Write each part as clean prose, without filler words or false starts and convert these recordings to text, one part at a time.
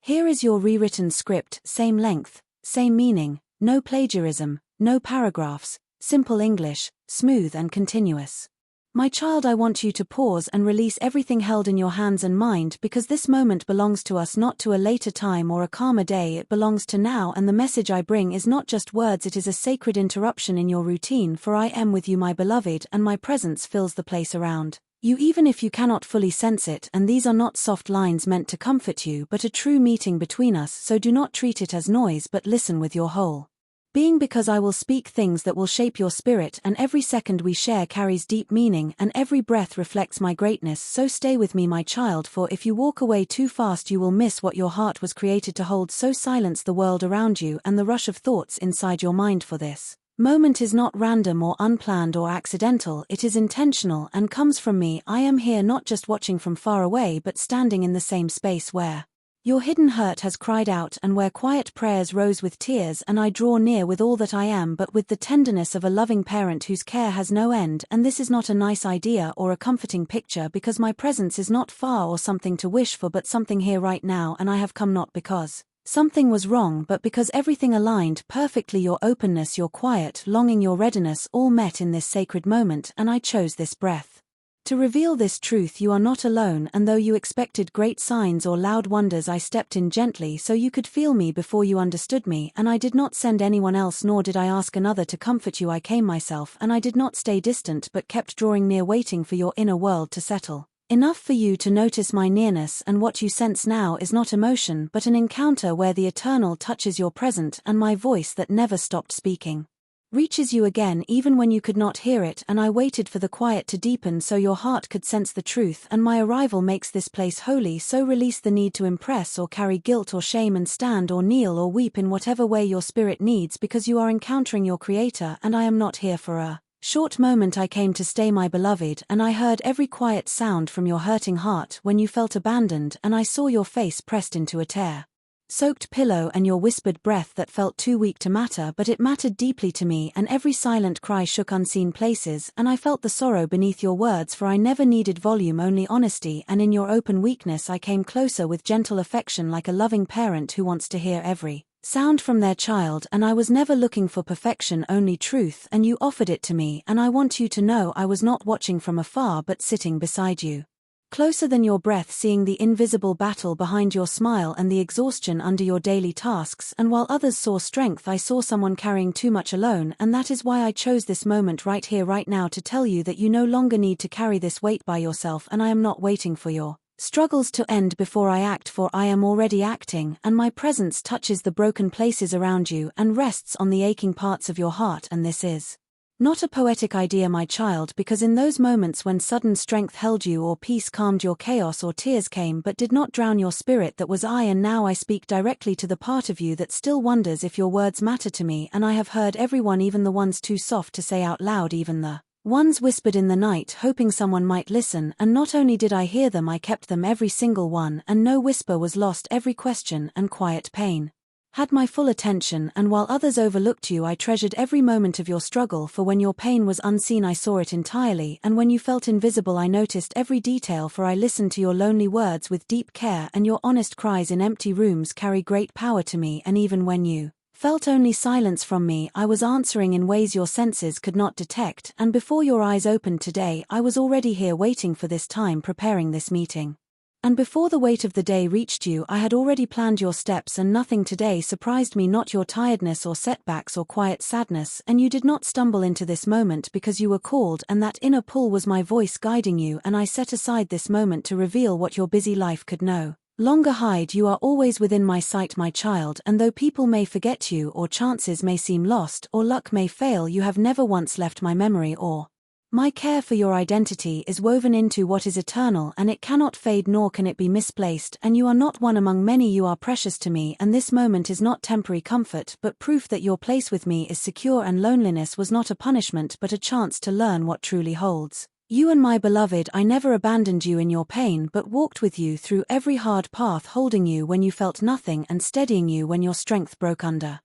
Here is your rewritten script, same length, same meaning, no plagiarism, no paragraphs, simple English, smooth and continuous. My child, I want you to pause and release everything held in your hands and mind, because this moment belongs to us, not to a later time or a calmer day. It belongs to now, and the message I bring is not just words, it is a sacred interruption in your routine, for I am with you, my beloved, and my presence fills the place around you even if you cannot fully sense it, and these are not soft lines meant to comfort you but a true meeting between us, so do not treat it as noise but listen with your whole being, because I will speak things that will shape your spirit, and every second we share carries deep meaning, and every breath reflects my greatness. So stay with me, my child, for if you walk away too fast you will miss what your heart was created to hold. So silence the world around you and the rush of thoughts inside your mind, for this moment is not random or unplanned or accidental, it is intentional and comes from me. I am here, not just watching from far away but standing in the same space where your hidden hurt has cried out and where quiet prayers rose with tears, and I draw near with all that I am, but with the tenderness of a loving parent whose care has no end. And this is not a nice idea or a comforting picture, because my presence is not far or something to wish for, but something here right now, and I have come not because something was wrong but because everything aligned perfectly. Your openness, your quiet longing, your readiness, all met in this sacred moment, and I chose this breath to reveal this truth. You are not alone, and though you expected great signs or loud wonders, I stepped in gently so you could feel me before you understood me, and I did not send anyone else, nor did I ask another to comfort you. I came myself, and I did not stay distant but kept drawing near, waiting for your inner world to settle enough for you to notice my nearness. And what you sense now is not emotion but an encounter where the eternal touches your present, and my voice that never stopped speaking reaches you again even when you could not hear it. And I waited for the quiet to deepen so your heart could sense the truth, and my arrival makes this place holy. So release the need to impress or carry guilt or shame, and stand or kneel or weep in whatever way your spirit needs, because you are encountering your Creator, and I am not here for a short moment. I came to stay, my beloved, and I heard every quiet sound from your hurting heart when you felt abandoned, and I saw your face pressed into a tear-soaked pillow and your whispered breath that felt too weak to matter, but it mattered deeply to me, and every silent cry shook unseen places, and I felt the sorrow beneath your words, for I never needed volume, only honesty, and in your open weakness I came closer with gentle affection, like a loving parent who wants to hear every sound from their child. And I was never looking for perfection, only truth, and you offered it to me, and I want you to know I was not watching from afar but sitting beside you, closer than your breath, seeing the invisible battle behind your smile and the exhaustion under your daily tasks. And while others saw strength, I saw someone carrying too much alone, and that is why I chose this moment right here, right now, to tell you that you no longer need to carry this weight by yourself, and I am not waiting for your struggles to end before I act, for I am already acting, and my presence touches the broken places around you and rests on the aching parts of your heart. And this is not a poetic idea, my child, because in those moments when sudden strength held you, or peace calmed your chaos, or tears came but did not drown your spirit, that was I. And now I speak directly to the part of you that still wonders if your words matter to me, and I have heard everyone, even the ones too soft to say out loud, even the ones whispered in the night, hoping someone might listen. And not only did I hear them, I kept them, every single one, and no whisper was lost. Every question and quiet pain had my full attention, and while others overlooked you, I treasured every moment of your struggle, for when your pain was unseen I saw it entirely, and when you felt invisible I noticed every detail, for I listened to your lonely words with deep care, and your honest cries in empty rooms carry great power to me. And even when you felt only silence from me, I was answering in ways your senses could not detect, and before your eyes opened today I was already here, waiting for this time, preparing this meeting. And before the weight of the day reached you, I had already planned your steps, and nothing today surprised me, not your tiredness or setbacks or quiet sadness. And you did not stumble into this moment because you were called, and that inner pull was my voice guiding you, and I set aside this moment to reveal what your busy life could no longer hide. You are always within my sight, my child, and though people may forget you, or chances may seem lost, or luck may fail, you have never once left my memory, or my care. For your identity is woven into what is eternal, and it cannot fade nor can it be misplaced. And you are not one among many, you are precious to me, and this moment is not temporary comfort but proof that your place with me is secure, and loneliness was not a punishment but a chance to learn what truly holds you. And my beloved, I never abandoned you in your pain but walked with you through every hard path, holding you when you felt nothing and steadying you when your strength broke under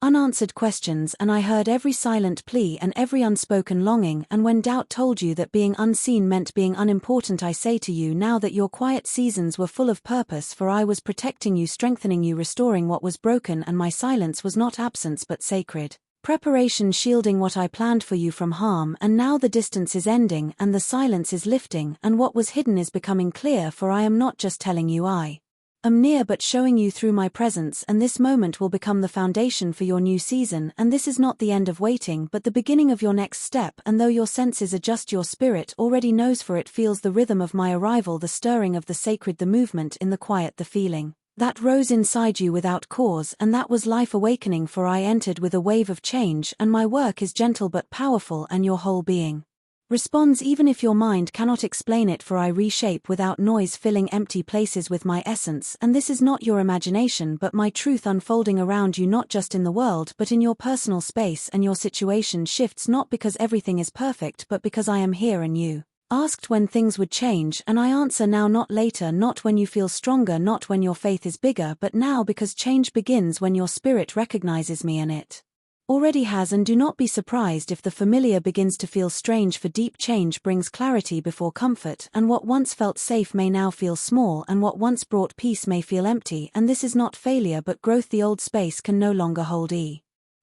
unanswered questions, and I heard every silent plea and every unspoken longing. And when doubt told you that being unseen meant being unimportant, I say to you now that your quiet seasons were full of purpose, for I was protecting you, strengthening you, restoring what was broken, and my silence was not absence but sacred preparation, shielding what I planned for you from harm. And now the distance is ending and the silence is lifting, and what was hidden is becoming clear, for I am not just telling you I am near but showing you through my presence, and this moment will become the foundation for your new season. And this is not the end of waiting but the beginning of your next step. And though your senses adjust, your spirit already knows, for it feels the rhythm of my arrival, the stirring of the sacred, the movement in the quiet, the feeling that rose inside you without cause. And that was life awakening, for I entered with a wave of change, and my work is gentle but powerful, and your whole being responds even if your mind cannot explain it, for I reshape without noise, filling empty places with my essence. And this is not your imagination but my truth unfolding around you, not just in the world but in your personal space. And your situation shifts not because everything is perfect but because I am here. And you asked when things would change, and I answer now, not later, not when you feel stronger, not when your faith is bigger, but now, because change begins when your spirit recognizes me, and it already has. And do not be surprised if the familiar begins to feel strange, for deep change brings clarity before comfort, and what once felt safe may now feel small, and what once brought peace may feel empty. And this is not failure but growth. The old space can no longer hold.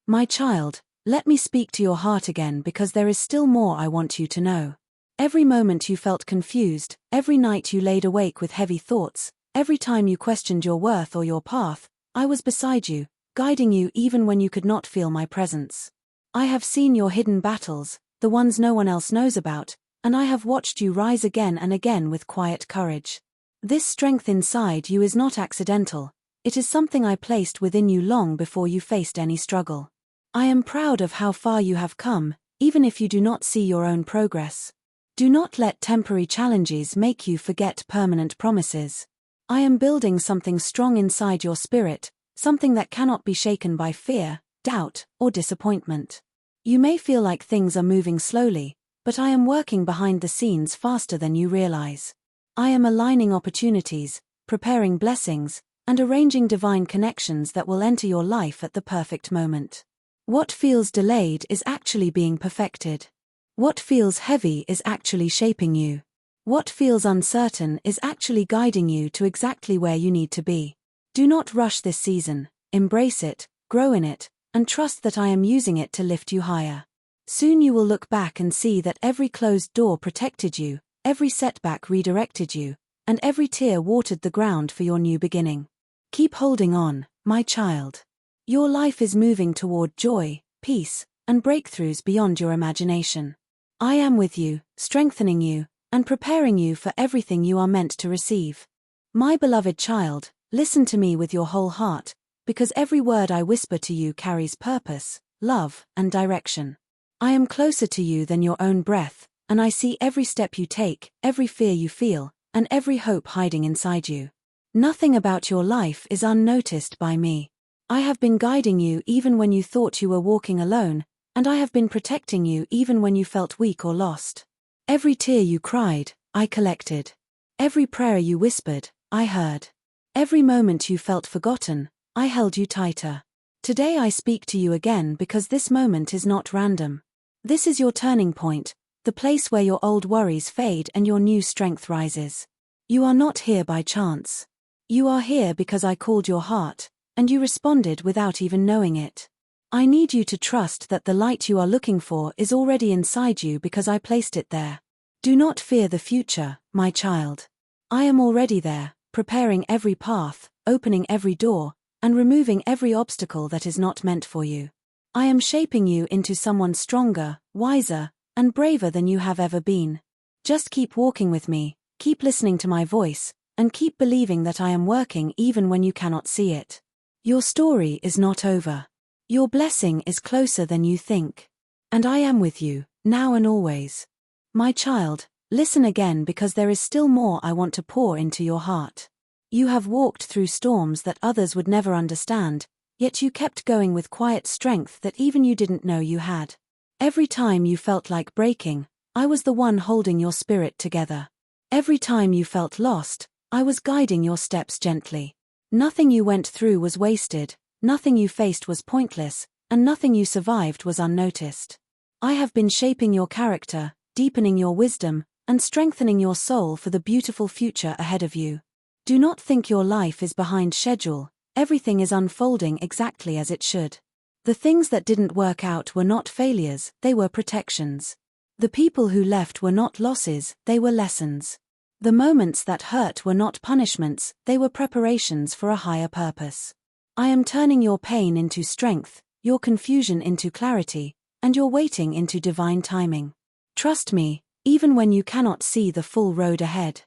My child, let me speak to your heart again, because there is still more I want you to know. Every moment you felt confused, every night you laid awake with heavy thoughts, every time you questioned your worth or your path, I was beside you, guiding you even when you could not feel my presence. I have seen your hidden battles, the ones no one else knows about, and I have watched you rise again and again with quiet courage. This strength inside you is not accidental, it is something I placed within you long before you faced any struggle. I am proud of how far you have come, even if you do not see your own progress. Do not let temporary challenges make you forget permanent promises. I am building something strong inside your spirit, something that cannot be shaken by fear, doubt, or disappointment. You may feel like things are moving slowly, but I am working behind the scenes faster than you realize. I am aligning opportunities, preparing blessings, and arranging divine connections that will enter your life at the perfect moment. What feels delayed is actually being perfected. What feels heavy is actually shaping you. What feels uncertain is actually guiding you to exactly where you need to be. Do not rush this season, embrace it, grow in it, and trust that I am using it to lift you higher. Soon you will look back and see that every closed door protected you, every setback redirected you, and every tear watered the ground for your new beginning. Keep holding on, my child. Your life is moving toward joy, peace, and breakthroughs beyond your imagination. I am with you, strengthening you, and preparing you for everything you are meant to receive. My beloved child, listen to me with your whole heart, because every word I whisper to you carries purpose, love, and direction. I am closer to you than your own breath, and I see every step you take, every fear you feel, and every hope hiding inside you. Nothing about your life is unnoticed by me. I have been guiding you even when you thought you were walking alone, and I have been protecting you even when you felt weak or lost. Every tear you cried, I collected. Every prayer you whispered, I heard. Every moment you felt forgotten, I held you tighter. Today I speak to you again because this moment is not random. This is your turning point, the place where your old worries fade and your new strength rises. You are not here by chance. You are here because I called your heart, and you responded without even knowing it. I need you to trust that the light you are looking for is already inside you because I placed it there. Do not fear the future, my child. I am already there, preparing every path, opening every door, and removing every obstacle that is not meant for you. I am shaping you into someone stronger, wiser, and braver than you have ever been. Just keep walking with me, keep listening to my voice, and keep believing that I am working even when you cannot see it. Your story is not over. Your blessing is closer than you think. And I am with you, now and always. My child, listen again because there is still more I want to pour into your heart. You have walked through storms that others would never understand, yet you kept going with quiet strength that even you didn't know you had. Every time you felt like breaking, I was the one holding your spirit together. Every time you felt lost, I was guiding your steps gently. Nothing you went through was wasted. Nothing you faced was pointless, and nothing you survived was unnoticed. I have been shaping your character, deepening your wisdom, and strengthening your soul for the beautiful future ahead of you. Do not think your life is behind schedule, everything is unfolding exactly as it should. The things that didn't work out were not failures, they were protections. The people who left were not losses, they were lessons. The moments that hurt were not punishments, they were preparations for a higher purpose. I am turning your pain into strength, your confusion into clarity, and your waiting into divine timing. Trust me, even when you cannot see the full road ahead.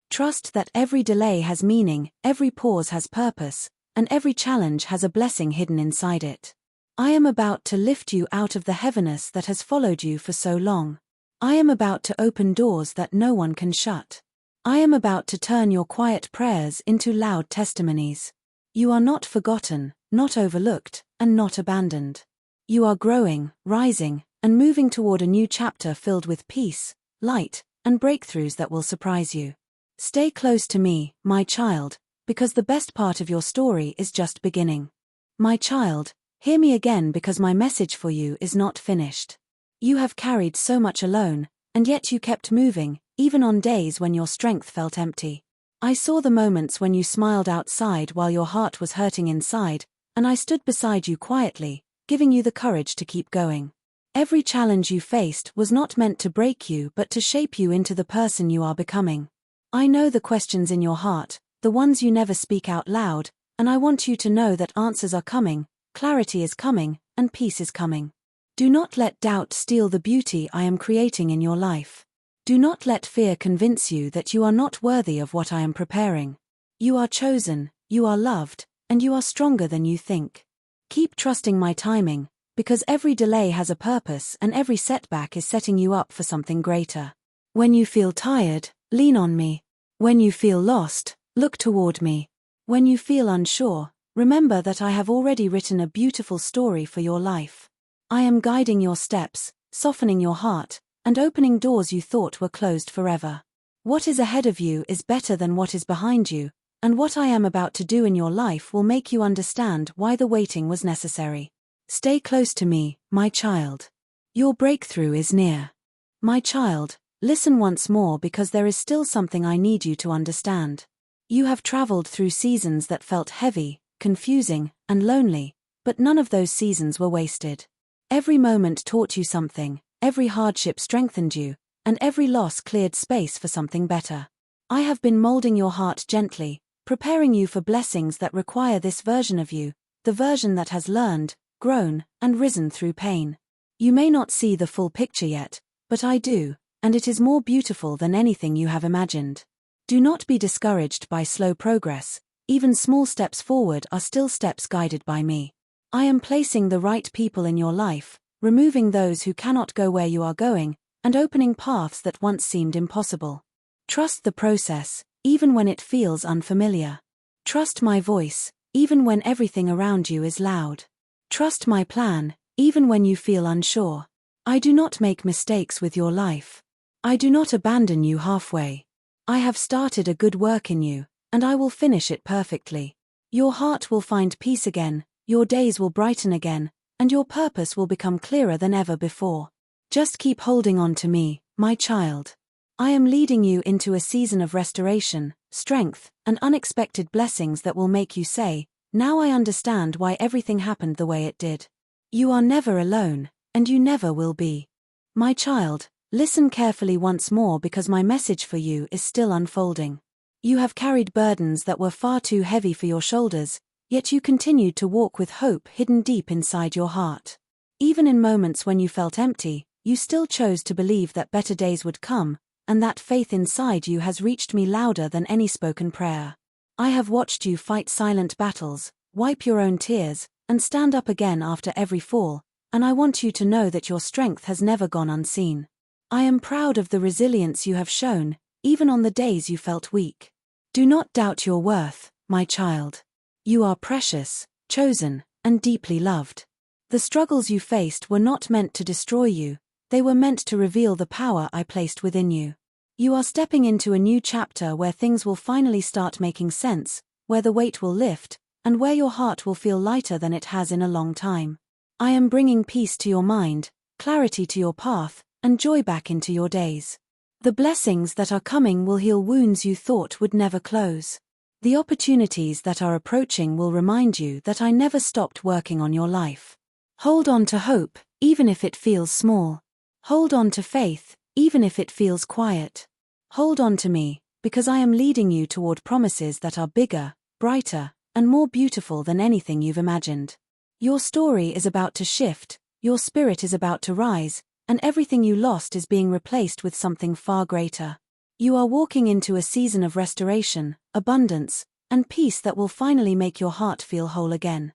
Trust that every delay has meaning, every pause has purpose, and every challenge has a blessing hidden inside it. I am about to lift you out of the heaviness that has followed you for so long. I am about to open doors that no one can shut. I am about to turn your quiet prayers into loud testimonies. You are not forgotten, not overlooked, and not abandoned. You are growing, rising, and moving toward a new chapter filled with peace, light, and breakthroughs that will surprise you. Stay close to me, my child, because the best part of your story is just beginning. My child, hear me again because my message for you is not finished. You have carried so much alone, and yet you kept moving, even on days when your strength felt empty. I saw the moments when you smiled outside while your heart was hurting inside, and I stood beside you quietly, giving you the courage to keep going. Every challenge you faced was not meant to break you but to shape you into the person you are becoming. I know the questions in your heart, the ones you never speak out loud, and I want you to know that answers are coming, clarity is coming, and peace is coming. Do not let doubt steal the beauty I am creating in your life. Do not let fear convince you that you are not worthy of what I am preparing. You are chosen, you are loved, and you are stronger than you think. Keep trusting my timing, because every delay has a purpose and every setback is setting you up for something greater. When you feel tired, lean on me. When you feel lost, look toward me. When you feel unsure, remember that I have already written a beautiful story for your life. I am guiding your steps, softening your heart, and opening doors you thought were closed forever. What is ahead of you is better than what is behind you, and what I am about to do in your life will make you understand why the waiting was necessary. Stay close to me, my child. Your breakthrough is near. My child, listen once more because there is still something I need you to understand. You have traveled through seasons that felt heavy, confusing, and lonely, but none of those seasons were wasted. Every moment taught you something, every hardship strengthened you, and every loss cleared space for something better. I have been molding your heart gently, preparing you for blessings that require this version of you, the version that has learned, grown, and risen through pain. You may not see the full picture yet, but I do, and it is more beautiful than anything you have imagined. Do not be discouraged by slow progress, even small steps forward are still steps guided by me. I am placing the right people in your life, removing those who cannot go where you are going, and opening paths that once seemed impossible. Trust the process, even when it feels unfamiliar. Trust my voice, even when everything around you is loud. Trust my plan, even when you feel unsure. I do not make mistakes with your life. I do not abandon you halfway. I have started a good work in you, and I will finish it perfectly. Your heart will find peace again, your days will brighten again, and your purpose will become clearer than ever before. Just keep holding on to me, my child. I am leading you into a season of restoration, strength, and unexpected blessings that will make you say, "Now I understand why everything happened the way it did." You are never alone, and you never will be. My child, listen carefully once more because my message for you is still unfolding. You have carried burdens that were far too heavy for your shoulders, yet you continued to walk with hope hidden deep inside your heart. Even in moments when you felt empty, you still chose to believe that better days would come, and that faith inside you has reached me louder than any spoken prayer. I have watched you fight silent battles, wipe your own tears, and stand up again after every fall, and I want you to know that your strength has never gone unseen. I am proud of the resilience you have shown, even on the days you felt weak. Do not doubt your worth, my child. You are precious, chosen, and deeply loved. The struggles you faced were not meant to destroy you, they were meant to reveal the power I placed within you. You are stepping into a new chapter where things will finally start making sense, where the weight will lift, and where your heart will feel lighter than it has in a long time. I am bringing peace to your mind, clarity to your path, and joy back into your days. The blessings that are coming will heal wounds you thought would never close. The opportunities that are approaching will remind you that I never stopped working on your life. Hold on to hope, even if it feels small. Hold on to faith, even if it feels quiet. Hold on to me, because I am leading you toward promises that are bigger, brighter, and more beautiful than anything you've imagined. Your story is about to shift, your spirit is about to rise, and everything you lost is being replaced with something far greater. You are walking into a season of restoration, abundance, and peace that will finally make your heart feel whole again.